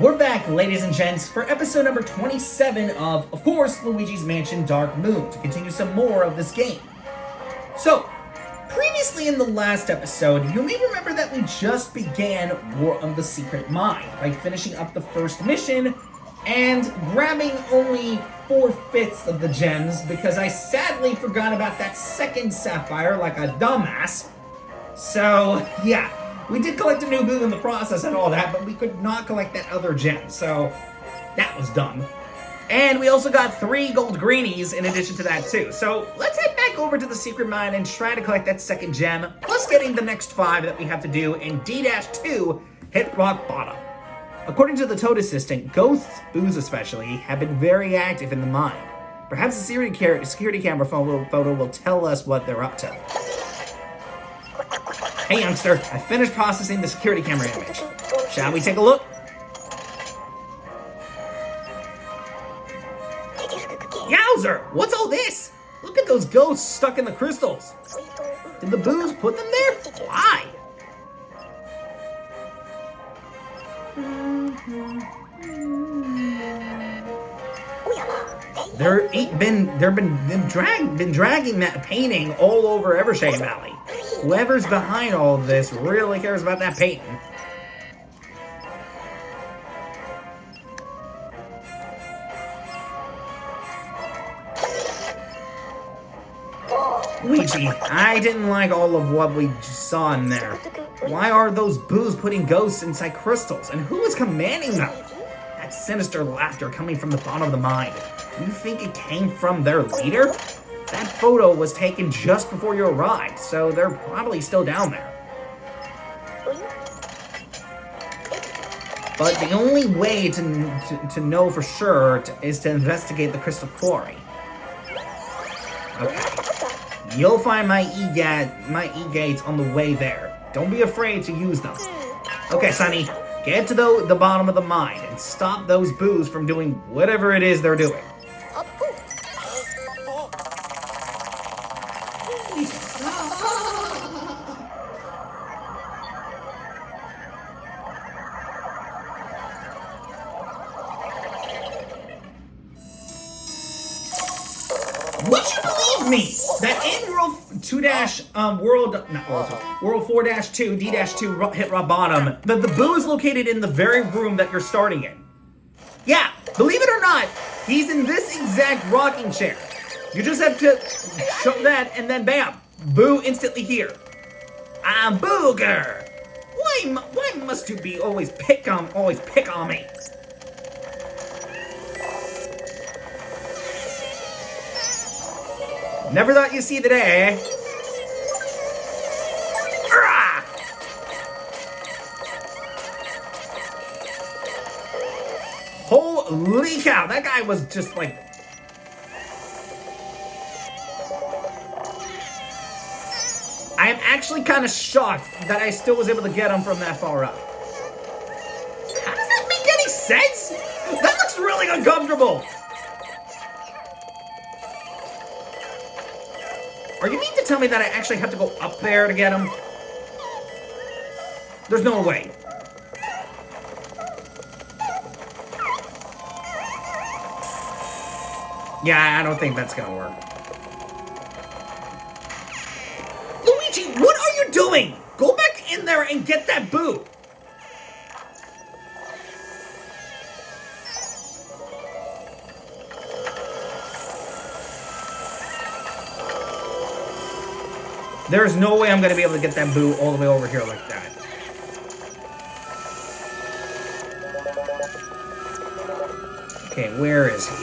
We're back, ladies and gents, for episode number 27 of course, Luigi's Mansion Dark Moon, to continue some more of this game. So, previously in the last episode, you may remember that we just began War of the Secret Mine by finishing up the first mission and grabbing only 4/5 of the gems because I sadly forgot about that second sapphire like a dumbass. So, yeah. We did collect a new boo in the process and all that, but we could not collect that other gem, so that was dumb. And we also got 3 gold greenies in addition to that too. So let's head back over to the secret mine and try to collect that second gem, plus getting the next 5 that we have to do in D-2 Hit Rock Bottom. According to the Toad Assistant, ghosts, boos especially, have been very active in the mine. Perhaps the security camera photo will tell us what they're up to. Hey youngster, I finished processing the security camera image. Shall we take a look? Yowzer! What's all this? Look at those ghosts stuck in the crystals. Did the boos put them there? Why? They've been dragging that painting all over Evershade Valley. Whoever's behind all of this really cares about that painting. Luigi, I didn't like all of what we just saw in there. Why are those boos putting ghosts inside crystals? And who is commanding them? That sinister laughter coming from the bottom of the mine. Do you think it came from their leader? That photo was taken just before you arrived, so they're probably still down there. But the only way to know for sure is to investigate the crystal quarry. Okay. You'll find my e-gates on the way there. Don't be afraid to use them. Okay, Sonny, get to the bottom of the mine and stop those boos from doing whatever it is they're doing. Would you believe me that in World 4-2 D-2 Hit Rock Bottom, that the boo is located in the very room that you're starting in? Yeah, believe it or not, he's in this exact rocking chair. You just have to show that and then bam, boo instantly here. I'm Booger. Why must you be always pick on me? Never thought you'd see the day, eh? Arrgh! Holy cow, that guy was just like... I am actually kind of shocked that I still was able to get him from that far up. How does that make any sense? That looks really uncomfortable! Are you mean to tell me that I actually have to go up there to get him? There's no way. Yeah, I don't think that's gonna work. Luigi, what are you doing? Go back in there and get that boo. There's no way I'm going to be able to get that boo all the way over here like that. Okay, where is he?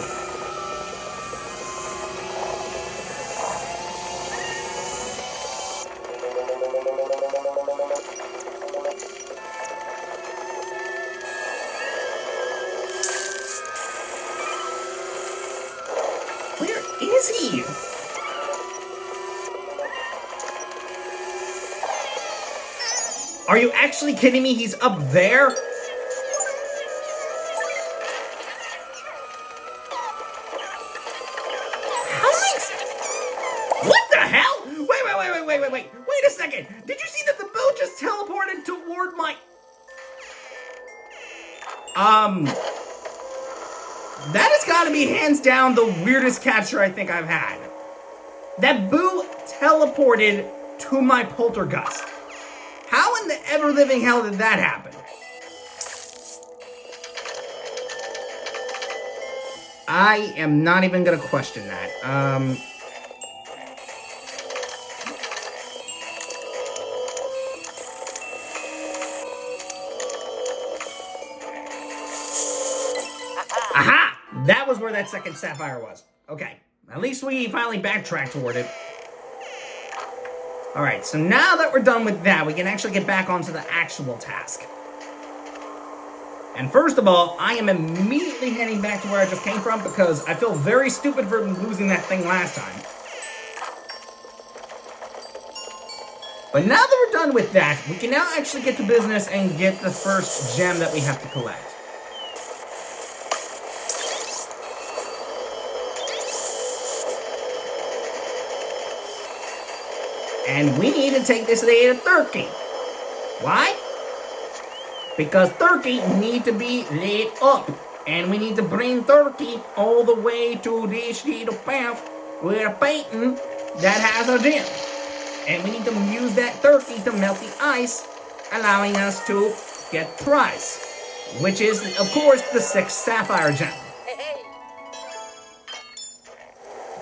Where is he? Are you actually kidding me? He's up there? What the hell? Wait a second. Did you see that the boat just teleported toward my... That has got to be hands down the weirdest capture I think I've had. That Boo teleported to my poltergust. How in the ever-living hell did that happen? I am not even gonna question that. Aha! That was where that second sapphire was. Okay, at least we finally backtracked toward it. Alright, so now that we're done with that, we can actually get back onto the actual task. And first of all, I am immediately heading back to where I just came from because I feel very stupid for losing that thing last time. But now that we're done with that, we can now actually get to business and get the first gem that we have to collect. And we need to take this day to Turkey. Why? Because Turkey need to be lit up. And we need to bring Turkey all the way to this little path with a painting that has a gem. And we need to use that Turkey to melt the ice, allowing us to get prize. Which is, of course, the 6th sapphire gem.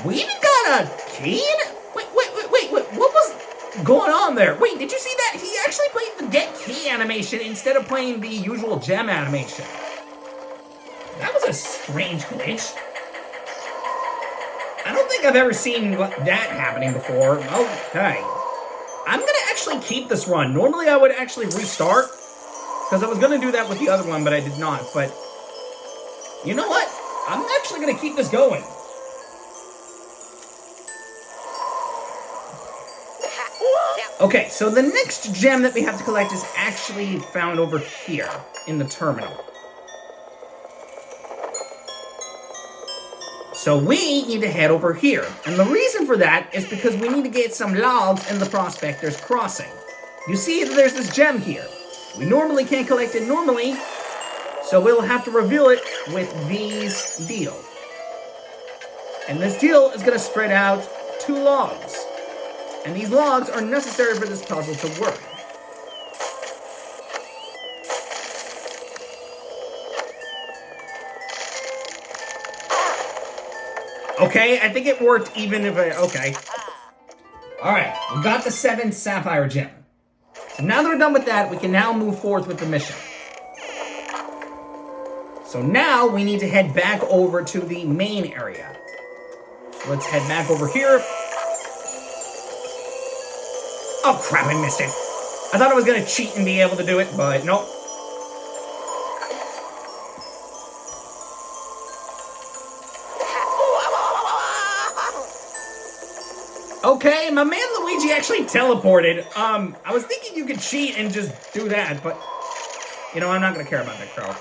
We even got a key in it? Wait, what was going on there? Wait, did you see that? He actually played the get key animation instead of playing the usual gem animation. That was a strange glitch. I don't think I've ever seen that happening before. Okay. I'm gonna actually keep this run. Normally I would actually restart, because I was gonna do that with the other one, but I did not. But, you know what? I'm actually gonna keep this going. Okay, so the next gem that we have to collect is actually found over here in the terminal. So we need to head over here. And the reason for that is because we need to get some logs in the Prospector's Crossing. You see, there's this gem here. We normally can't collect it normally, so we'll have to reveal it with these deal. And this deal is going to spread out 2 logs. And these logs are necessary for this puzzle to work. Okay, I think it worked even if okay. Alright, we got the 7th sapphire gem. So now that we're done with that, we can now move forth with the mission. So now we need to head back over to the main area. So let's head back over here. Oh crap, I missed it. I thought I was going to cheat and be able to do it, but nope. Okay, my man Luigi actually teleported. I was thinking you could cheat and just do that, but, you know, I'm not going to care about that crow.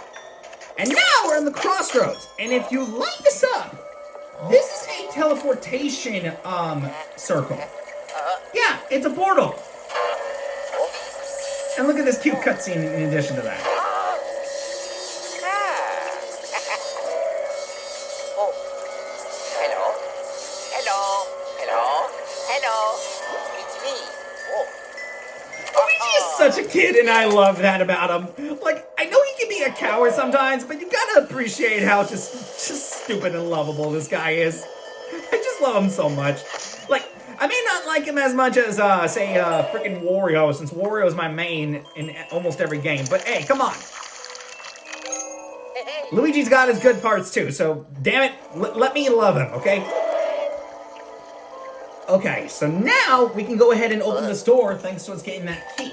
And now we're in the crossroads. And if you light this up, this is a teleportation, circle. Yeah, it's a portal. And look at this cute cutscene in addition to that. Luigi is such a kid, and I love that about him. Like, I know he can be a coward sometimes, but you gotta appreciate how just stupid and lovable this guy is. I just love him so much. Like, I may not like him as much as, say, freaking Wario, since Wario is my main in almost every game. But hey, come on. Luigi's got his good parts too, so damn it, let me love him, okay? Okay, so now we can go ahead and open this door thanks to us getting that key.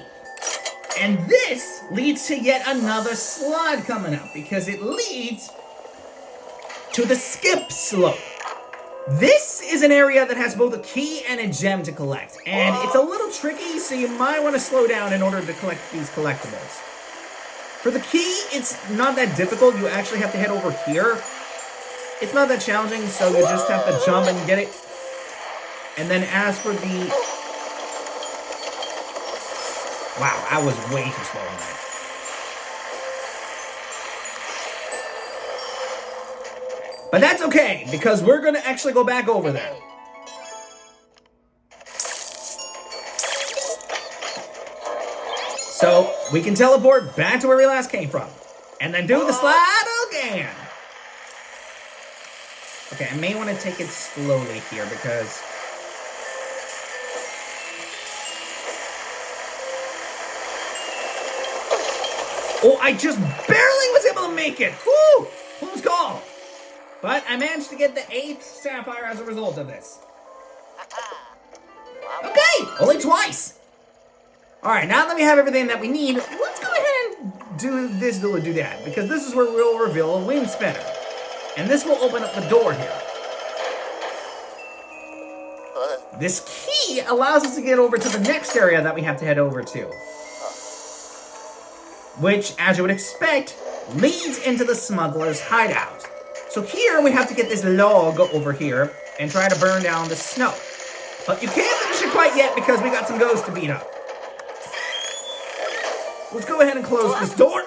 And this leads to yet another slide coming up because it leads to the skip slope. This is an area that has both a key and a gem to collect, and it's a little tricky, so you might want to slow down in order to collect these collectibles. For the key, it's not that difficult. You actually have to head over here. It's not that challenging, so you just have to jump and get it. And then as for the... Wow, I was way too slow on that. But that's okay, because we're going to actually go back over there. So, we can teleport back to where we last came from. And then do the slide again. Okay, I may want to take it slowly here, because... Oh, I just barely was able to make it. Woo! Close call. But I managed to get the 8th sapphire as a result of this. Okay, only twice. Alright, now that we have everything that we need, let's go ahead and do this do that. Because this is where we'll reveal a wind spinner. And this will open up the door here. This key allows us to get over to the next area that we have to head over to. Which, as you would expect, leads into the smuggler's hideout. So here we have to get this log over here and try to burn down the snow. But you can't finish it quite yet because we got some ghosts to beat up. Let's go ahead and close this door.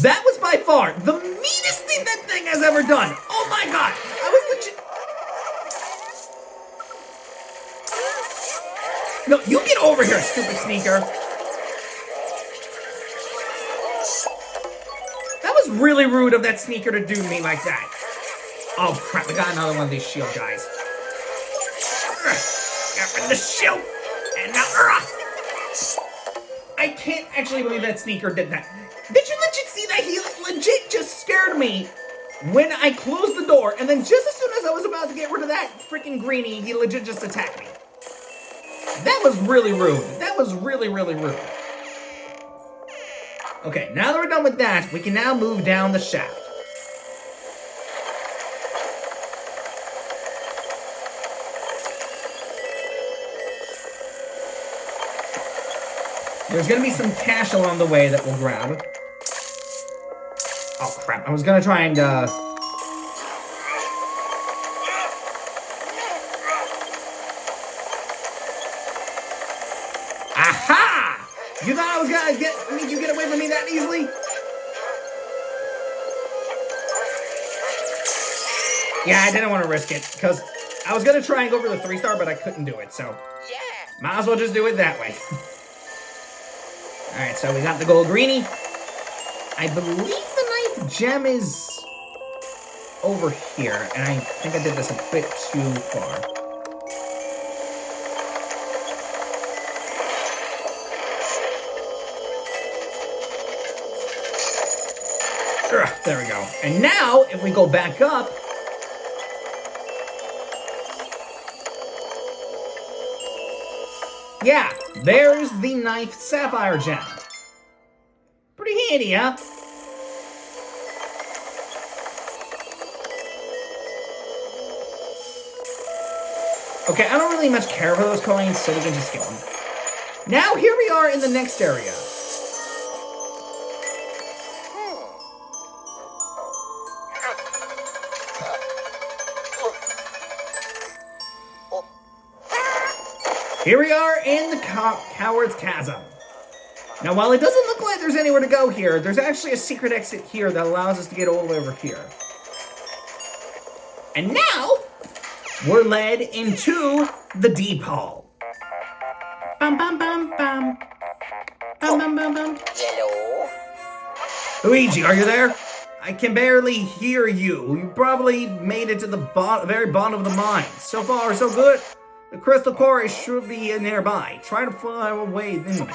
That was by far the meanest thing that thing has ever done. Oh my god! I was legit... No, you get over here, stupid sneaker. That was really rude of that sneaker to do me like that. Oh crap, I got another one of these shield guys. Got rid of the shield. And now... I can't actually believe that sneaker did that. Did you legit see that? He legit just scared me when I closed the door, and then just as soon as I was about to get rid of that freaking greenie, he legit just attacked me. That was really rude. That was really, really rude. Okay, now that we're done with that, we can now move down the shaft. There's gonna be some cash along the way that we'll grab. Oh crap, I was gonna try and Aha! You thought I was gonna make you get away from me that easily? Yeah, I didn't want to risk it, because I was gonna try and go for the 3-star, but I couldn't do it, so might as well just do it that way. Alright, so we got the gold greenie. I believe the 9th gem is over here, and I think I did this a bit too far. There we go. And now, if we go back up, yeah, there's the 9th sapphire gem. Pretty handy, huh? Okay, I don't really much care for those coins, so we can just skip them. Now, here we are in the next area. Here we are in the Coward's Chasm. Now, while it doesn't look like there's anywhere to go here, there's actually a secret exit here that allows us to get all the way over here. And now, we're led into the Deep Hall. Bum, bum, bum, bum. Bum, bum, bum, bum. Hello? Luigi, are you there? I can barely hear you. You probably made it to the very bottom of the mine. So far, so good. The crystal quarry should be nearby. Try to fly away then.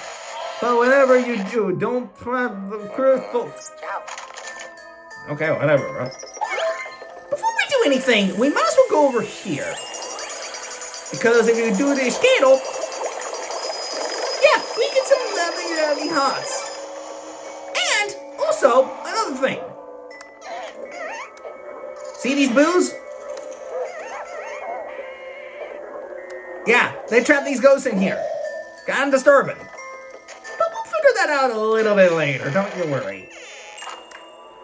But whatever you do, don't trap the crystal. Okay, whatever, bro. Before we do anything, we might as well go over here. Because if you do this candle, yeah, we get some lovely hearts. And also, another thing. See these boos? Yeah, they trap these ghosts in here. Kinda disturbing. But we'll figure that out a little bit later, don't you worry.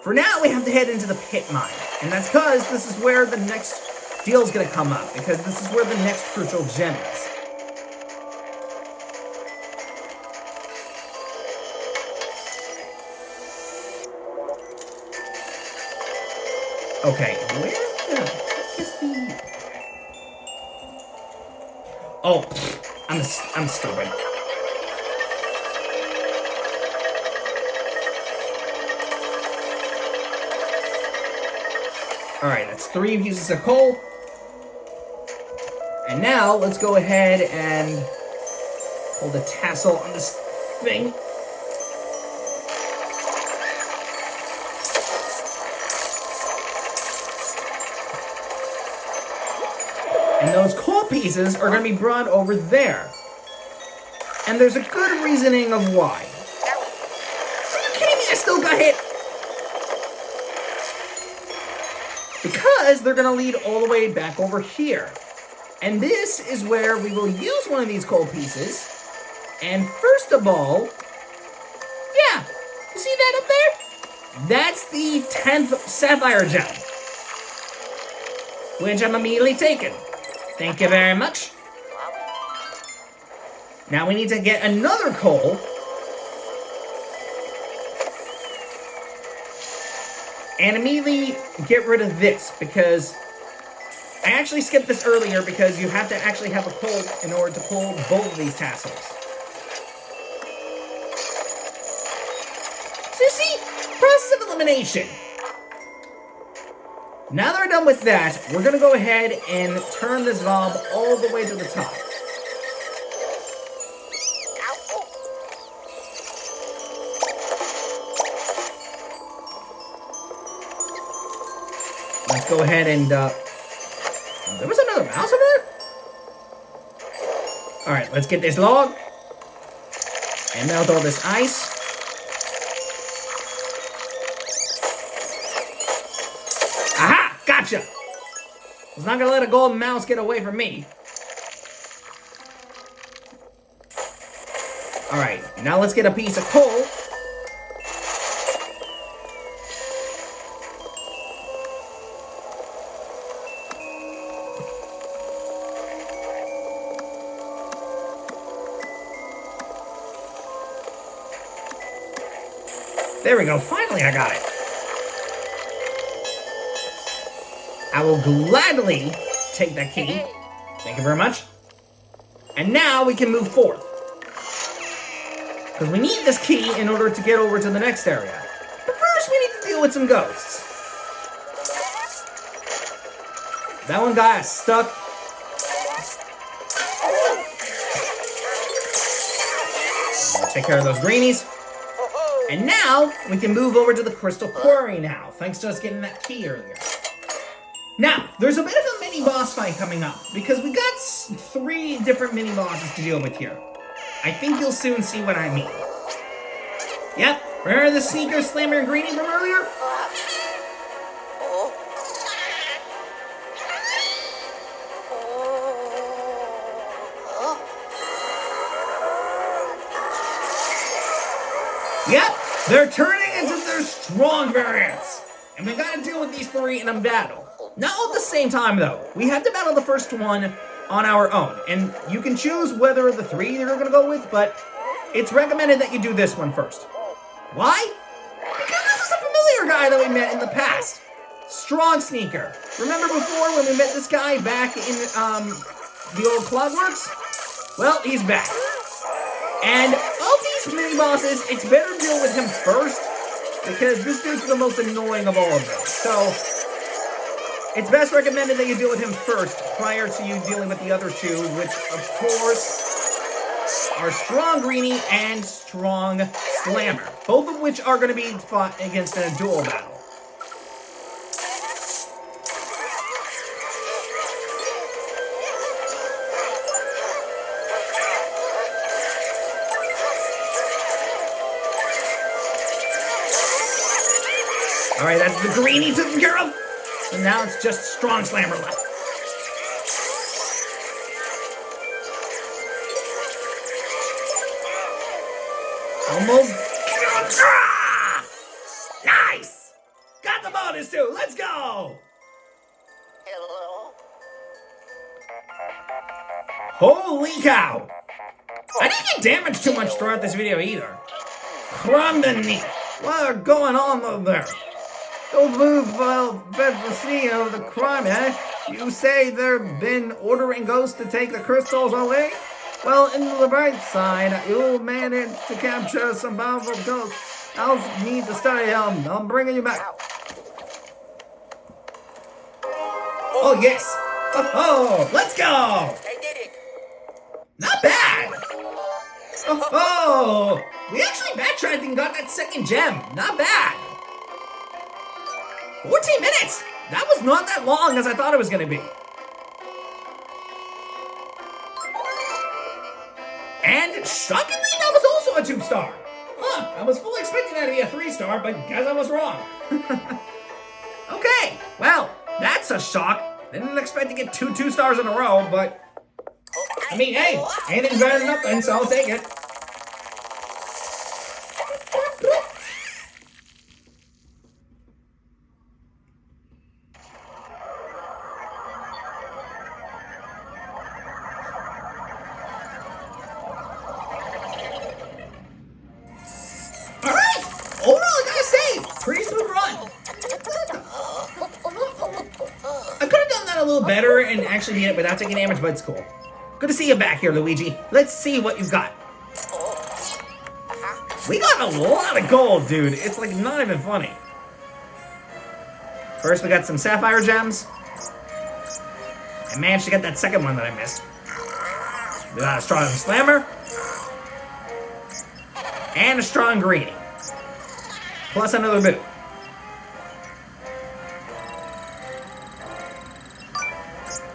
For now, we have to head into the pit mine. And that's because this is where the next deal's gonna come up. Because this is where the next crucial gem is. Okay, where the heck is the... Oh, I'm stupid. Alright, that's 3 pieces of coal. And now, let's go ahead and pull the tassel on this thing. And those coal pieces are going to be brought over there. And there's a good reasoning of why. Are you kidding me? I still got hit. Because they're going to lead all the way back over here. And this is where we will use one of these coal pieces. And first of all, yeah, you see that up there? That's the 10th sapphire gem. Which I'm immediately taking. Thank you very much. Now we need to get another coal. And immediately get rid of this, because I actually skipped this earlier because you have to actually have a coal in order to pull both of these tassels. So you see, process of elimination. Now that we're done with that, we're going to go ahead and turn this knob all the way to the top. Let's go ahead and, there was another mouse over there? Alright, let's get this log. And melt all this ice. Aha! Gotcha! I was not gonna let a golden mouse get away from me. Alright, now let's get a piece of coal. There we go, finally I got it. I will gladly take that key. Thank you very much. And now we can move forth. Because we need this key in order to get over to the next area. But first we need to deal with some ghosts. That one got stuck. I'll take care of those greenies. And now, we can move over to the Crystal Quarry now, thanks to us getting that key earlier. Now, there's a bit of a mini-boss fight coming up, because we got 3 different mini-bosses to deal with here. I think you'll soon see what I mean. Yep, remember the Sneaker, Slammer, and Greenie from earlier? Yep, they're turning into their strong variants. And we gotta deal with these 3 in a battle. Not all at the same time, though. We have to battle the first one on our own. And you can choose whether the 3 you're gonna go with, but it's recommended that you do this one first. Why? Because this is a familiar guy that we met in the past. Strong Sneaker. Remember before when we met this guy back in the old Clockworks? Well, he's back. And of these mini-bosses, it's better to deal with him first, because this dude's the most annoying of all of them. So, it's best recommended that you deal with him first, prior to you dealing with the other 2, which, of course, are Strong Greenie and Strong Slammer. Both of which are going to be fought against in a duel battle. Alright, that's the Greenie taken care of. So now it's just Strong Slammer left. Almost. Nice! Got the bonus too. Let's go! Hello. Holy cow! I didn't get damaged too much throughout this video either. Crumbini! What are going on over there? Those moves fed the scene of the crime, eh? You say they've been ordering ghosts to take the crystals away? Well, in the bright side, you'll manage to capture some powerful ghosts. I'll need to study them. I'm bringing you back. Oh, yes. Oh, let's go. I did it. Not bad. Oh, we actually backtracked and got that second gem. Not bad. 14 minutes. That was not that long as I thought it was going to be. And shockingly, that was also a 2-star. Huh, I was fully expecting that to be a 3-star, but guess I was wrong. Okay, well, that's a shock. Didn't expect to get 2 stars in a row, but I mean, hey, anything's better than nothing, so I'll take it. Alright! Overall, I gotta say, pretty smooth run. I could have done that a little better and actually beat it without taking damage, but it's cool. Good to see you back here, Luigi. Let's see what you've got. We got a lot of gold, dude. It's like not even funny. First, we got some sapphire gems. I managed to get that second one that I missed. We got a strong slammer. And a strong greenie. Plus another boot.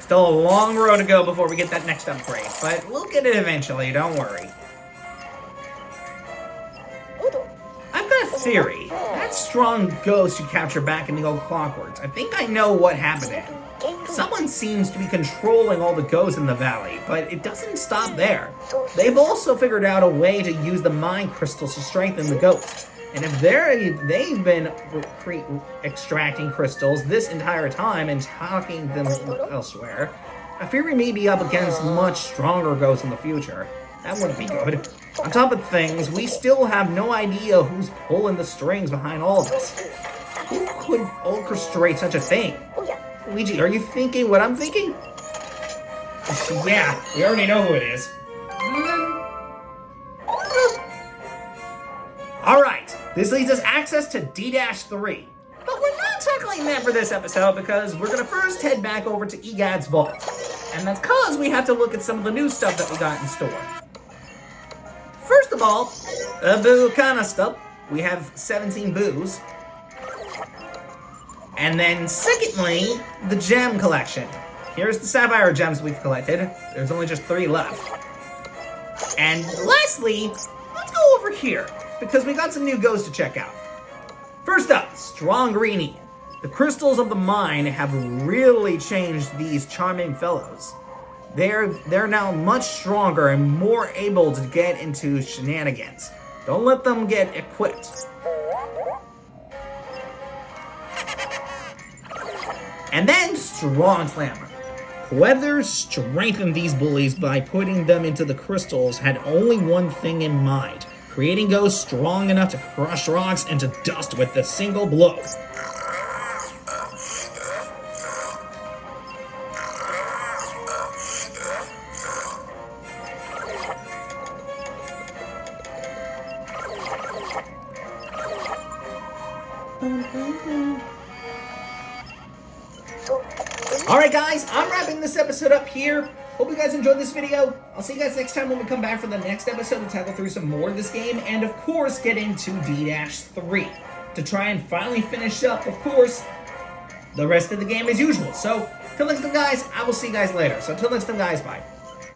Still a long road to go before we get that next upgrade, but we'll get it eventually, don't worry. I've got a theory. That strong ghost you capture back in the old Clockworks, I think I know what happened to him. Someone seems to be controlling all the ghosts in the valley, but it doesn't stop there. They've also figured out a way to use the mind crystals to strengthen the ghosts. And if they've been extracting crystals this entire time and talking them elsewhere, I fear we may be up against much stronger ghosts in the future. That wouldn't be good. On top of things, we still have no idea who's pulling the strings behind all of this. Who could orchestrate such a thing? Luigi, are you thinking what I'm thinking? Yeah, we already know who it is. Alright, this leads us access to D-3. But we're not tackling that for this episode because we're gonna first head back over to Egad's vault. And that's cause we have to look at some of the new stuff that we got in store. First of all, the boo kinda stuff. We have 17 boos. And then secondly, the gem collection. Here's the sapphire gems we've collected. There's only just 3 left. And lastly, let's go over here, because we got some new ghosts to check out. First up, Strong Greenie. The crystals of the mine have really changed these charming fellows. They're now much stronger and more able to get into shenanigans. Don't let them get equipped. And then Strong Slammer. Whoever strengthened these bullies by putting them into the crystals had only one thing in mind: creating ghosts strong enough to crush rocks into dust with a single blow. Alright guys, I'm wrapping this episode up here. Hope you guys enjoyed this video. I'll see you guys next time when we come back for the next episode to tackle through some more of this game, and of course get into D-3 to try and finally finish up, of course, the rest of the game as usual. So, till next time guys, I will see you guys later. So till next time guys, bye.